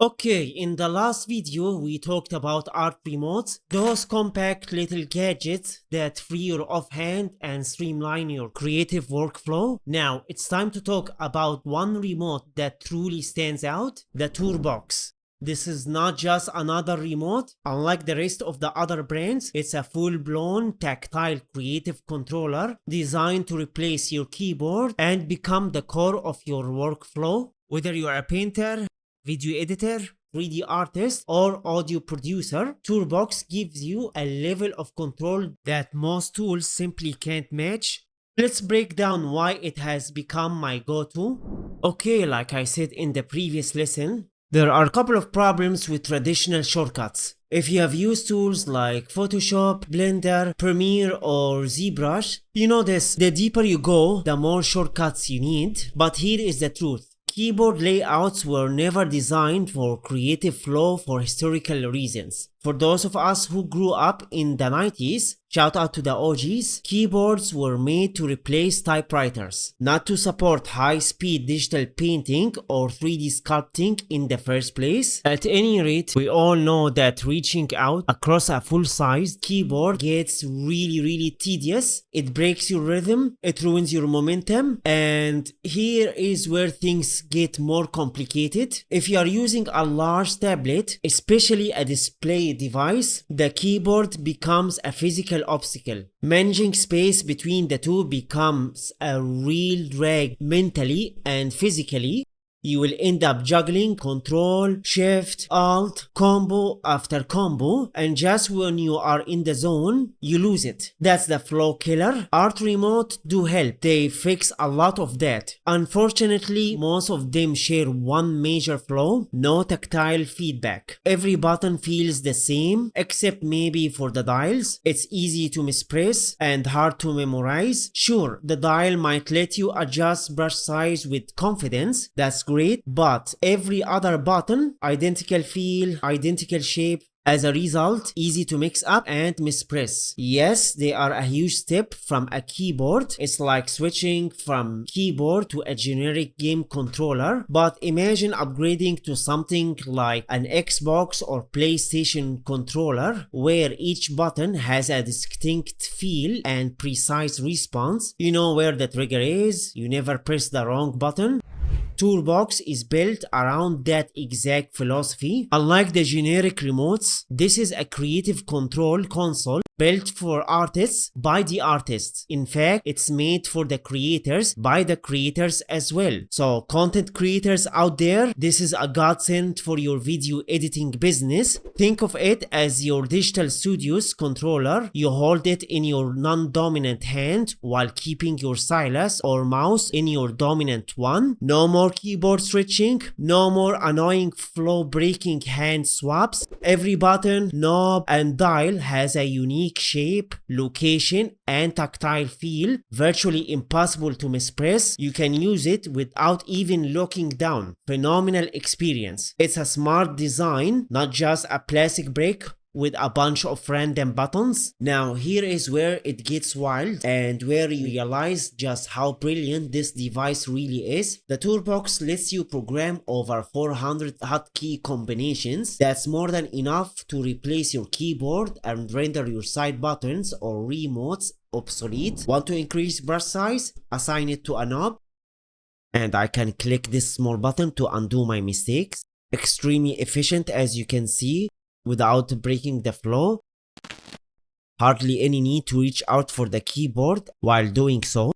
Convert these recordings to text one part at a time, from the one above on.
Okay, in the last video we talked about art remotes, those compact little gadgets that free your offhand and streamline your creative workflow. Now it's time to talk about one remote that truly stands out, the TourBox. This is not just another remote. Unlike the rest of the other brands, it's a full-blown tactile creative controller designed to replace your keyboard and become the core of your workflow. Whether you are a painter, video editor, 3D artist, or audio producer, TourBox gives you a level of control that most tools simply can't match. Let's break down why it has become my go-to. Okay, like I said in the previous lesson, there are a couple of problems with traditional shortcuts. If you have used tools like Photoshop, Blender, Premiere, or ZBrush, you know this, the deeper you go, the more shortcuts you need. But here is the truth. Keyboard layouts were never designed for creative flow for historical reasons. For those of us who grew up in the 90s, shout out to the OGs, keyboards were made to replace typewriters, not to support high-speed digital painting or 3D sculpting in the first place. At any rate, we all know that reaching out across a full-sized keyboard gets really tedious. It breaks your rhythm, it ruins your momentum, and here is where things get more complicated. If you are using a large tablet, especially a display device, the keyboard becomes a physical obstacle. Managing space between the two becomes a real drag mentally and physically. You will end up juggling Control, Shift, Alt, combo after combo, and just when you are in the zone, you lose it. That's the flow killer. Art remote do help. They fix a lot of that. Unfortunately, most of them share one major flaw: no tactile feedback. Every button feels the same, except maybe for the dials. It's easy to mispress and hard to memorize. Sure, the dial might let you adjust brush size with confidence. That's great, but every other button, identical feel, identical shape. As a result, easy to mix up and mispress. Yes, they are a huge step from a keyboard. It's like switching from keyboard to a generic game controller. But imagine upgrading to something like an Xbox or PlayStation controller, where each button has a distinct feel and precise response. You know where the trigger is, you never press the wrong button. TourBox is built around that exact philosophy. Unlike the generic remotes, this is a creative control console built for artists by the artists. In fact, it's made for the creators by the creators as well. So content creators out there, this is a godsend for your video editing business. Think of it as your digital studio's controller. You hold it in your non-dominant hand while keeping your stylus or mouse in your dominant one. No more keyboard switching, no more annoying flow breaking hand swaps. Every button, knob, and dial has a unique shape, location, and tactile feel. Virtually impossible to mispress. You can use it without even looking down. Phenomenal experience. It's a smart design, not just a plastic brick with a bunch of random buttons. Now here is where it gets wild and where you realize just how brilliant this device really is. The TourBox lets you program over 400 hotkey combinations. That's more than enough to replace your keyboard and render your side buttons or remotes obsolete. Want to increase brush size? Assign it to a knob, and I can click this small button to undo my mistakes. Extremely efficient, as you can see, without breaking the flow. Hardly any need to reach out for the keyboard while doing so.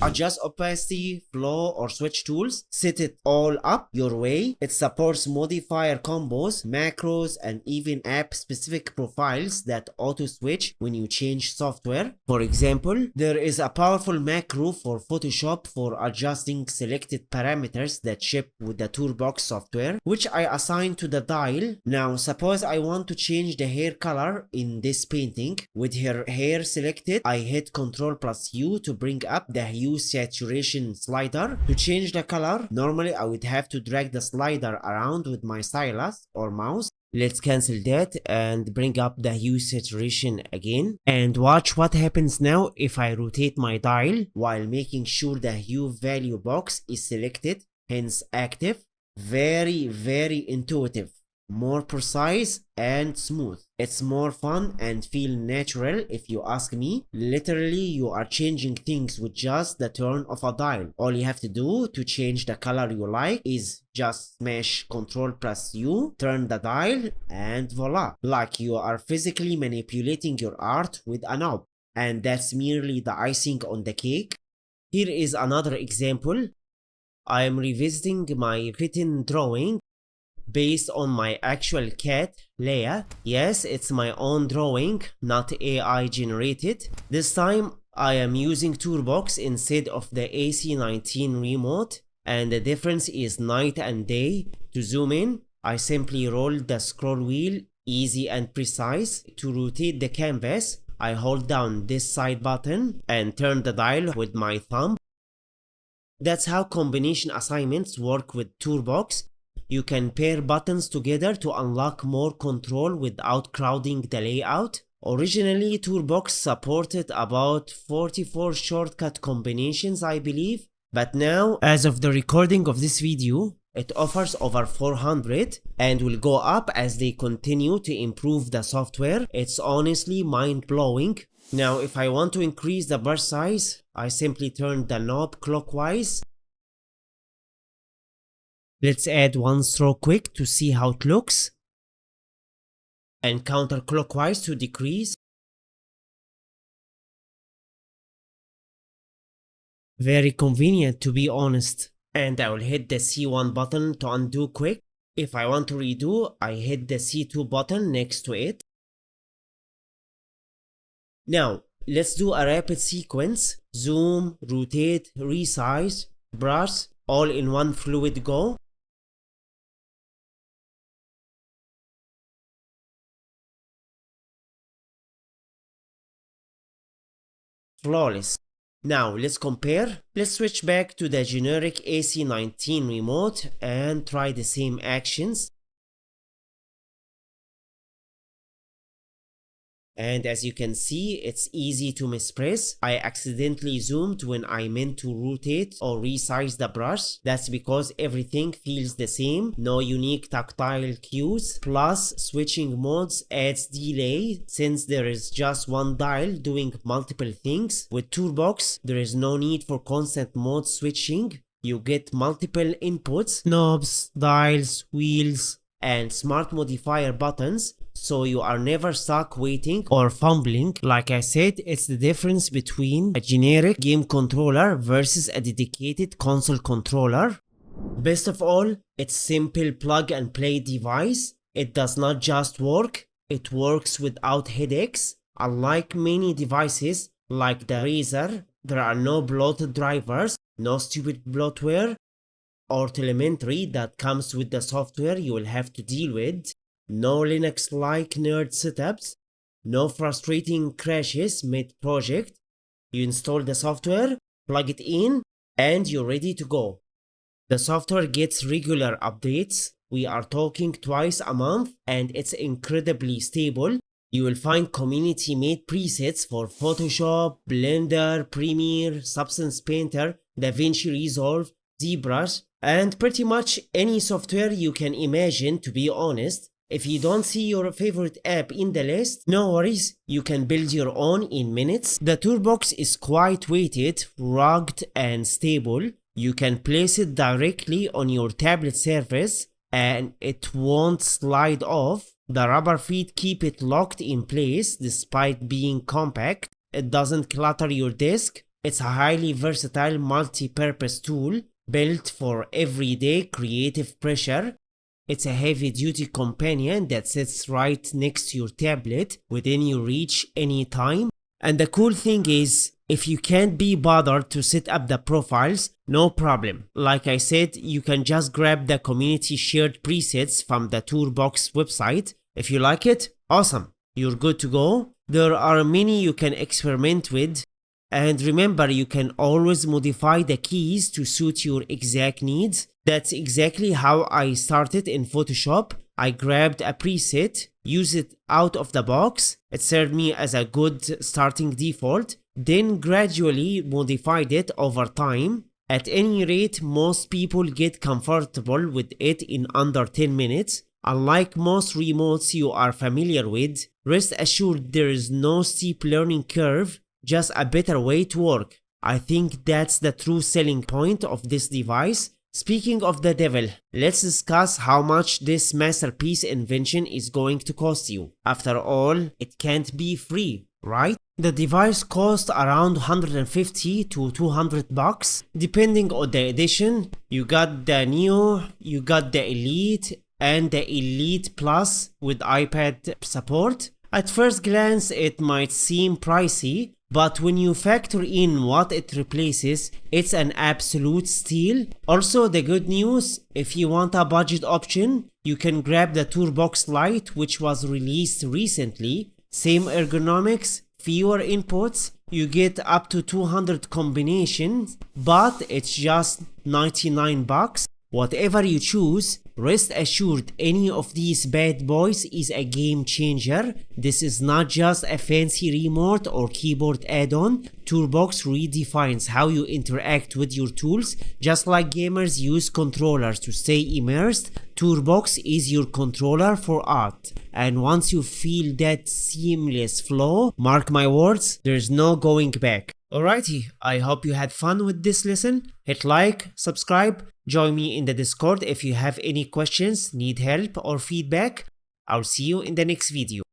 Adjust opacity, flow, or switch tools. Set it all up your way. It supports modifier combos, macros, and even app-specific profiles that auto-switch when you change software. For example, there is a powerful macro for Photoshop for adjusting selected parameters that ship with the TourBox software, which I assign to the dial. Now, suppose I want to change the hair color in this painting. With her hair selected, I hit Ctrl+U to bring up the hue saturation slider. To change the color, normally I would have to drag the slider around with my stylus or mouse. Let's cancel that and bring up the hue saturation again. And watch what happens now if I rotate my dial while making sure the hue value box is selected, hence active. Very intuitive, more precise and smooth. It's more fun and feel natural if you ask me. Literally, you are changing things with just the turn of a dial. All you have to do to change the color you like is just smash Ctrl plus U, turn the dial, and voila. Like you are physically manipulating your art with a knob. And that's merely the icing on the cake. Here is another example. I am revisiting my written drawing based on my actual cat, Leia. Yes, it's my own drawing, not AI generated. This time I am using TourBox instead of the AC19 remote, and the difference is night and day. To zoom in, I simply roll the scroll wheel, easy and precise. To rotate the canvas, I hold down this side button and turn the dial with my thumb. That's how combination assignments work with TourBox. You can pair buttons together to unlock more control without crowding the layout. Originally, TourBox supported about 44 shortcut combinations, I believe, but now, as of the recording of this video, it offers over 400 and will go up as they continue to improve the software. It's honestly mind-blowing. Now, if I want to increase the brush size, I simply turn the knob clockwise. Let's add one stroke quick to see how it looks. And counterclockwise to decrease. Very convenient, to be honest. And I will hit the C1 button to undo quick. If I want to redo, I hit the C2 button next to it. Now, let's do a rapid sequence. Zoom, rotate, resize, brush, all in one fluid go. Flawless. Now let's compare. Let's switch back to the generic AC19 remote and try the same actions. And as you can see, it's easy to mispress. I accidentally zoomed when I meant to rotate or resize the brush. That's because everything feels the same, no unique tactile cues. Plus, switching modes adds delay since there is just one dial doing multiple things. With TourBox, there is no need for constant mode switching. You get multiple inputs, knobs, dials, wheels, and smart modifier buttons, so you are never stuck waiting or fumbling. Like I said, it's the difference between a generic game controller versus a dedicated console controller. Best of all, it's simple plug and play device. It does not just work, it works without headaches. Unlike many devices like the Razer, there are no bloated drivers, no stupid bloatware or telemetry that comes with the software you will have to deal with, no Linux-like nerd setups, no frustrating crashes mid-project. You install the software, plug it in, and you're ready to go. The software gets regular updates. We are talking twice a month, and it's incredibly stable. You will find community-made presets for Photoshop, Blender, Premiere, Substance Painter, DaVinci Resolve, ZBrush, and pretty much any software you can imagine, to be honest. If you don't see your favorite app in the list, no worries, you can build your own in minutes. The TourBox is quite weighted, rugged and stable. You can place it directly on your tablet surface and it won't slide off. The rubber feet keep it locked in place despite being compact. It doesn't clutter your desk. It's a highly versatile multi-purpose tool built for everyday creative pressure. It's a heavy-duty companion that sits right next to your tablet within your reach anytime. And the cool thing is, if you can't be bothered to set up the profiles, no problem. Like I said, you can just grab the community shared presets from the TourBox website. If you like it, awesome, you're good to go. There are many you can experiment with. And remember, you can always modify the keys to suit your exact needs. That's exactly how I started in Photoshop. I grabbed a preset, used it out of the box. It served me as a good starting default, then gradually modified it over time. At any rate, most people get comfortable with it in under 10 minutes. Unlike most remotes you are familiar with, rest assured there is no steep learning curve, just a better way to work. I think that's the true selling point of this device. Speaking of the devil, let's discuss how much this masterpiece invention is going to cost you. After all, it can't be free, right? The device costs around 150 to 200 bucks, depending on the edition. You got the Neo, you got the Elite, and the Elite Plus with iPad support. At first glance, it might seem pricey, but when you factor in what it replaces, it's an absolute steal. Also, the good news, if you want a budget option, you can grab the TourBox Lite, which was released recently. Same ergonomics, fewer inputs, you get up to 200 combinations, but it's just 99 bucks. Whatever you choose, rest assured any of these bad boys is a game changer. This is not just a fancy remote or keyboard add-on. TourBox redefines how you interact with your tools. Just like gamers use controllers to stay immersed, TourBox is your controller for art. And once you feel that seamless flow, mark my words, there's no going back. Alrighty, I hope you had fun with this lesson. Hit like, subscribe, join me in the Discord if you have any questions, need help or feedback. I'll see you in the next video.